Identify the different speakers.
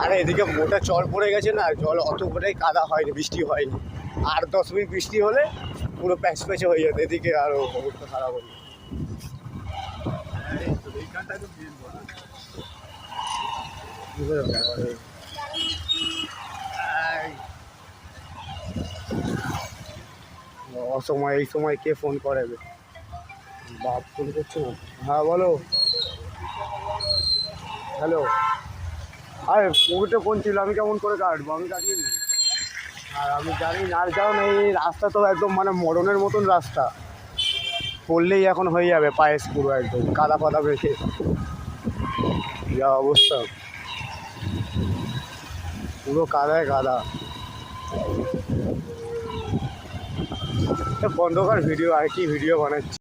Speaker 1: আরে এদিকে মোটা চর পড়ে গেছে না, জল অত করেই কাদা হয়নি, বৃষ্টি হয়নি। আর 10 মিনিট বৃষ্টি হলে পুরো প্যাচ প্যাচে হয়ে যেত, এদিকে আরো অবস্থা খারাপ হয়ে অসময় এই সময় কে ফোন করে? বাপ ফোন করছে না। হ্যাঁ বলো। হ্যালো। আরে পুকুরটা কোন ছিল, আমি কেমন করে কাটবো? আমি কাটিনি। আর আমি জানি না, আর কারণ এই রাস্তা তো একদম মানে মরণের মতন রাস্তা, পড়লেই এখন হয়ে যাবে পায়েস পুরো একদম কাদা ফাদা বেঁকে যা অবস্থা, পুরো কাদায় কাদা। বন্ধ কর ভিডিও, আর কি ভিডিও বানাচ্ছি।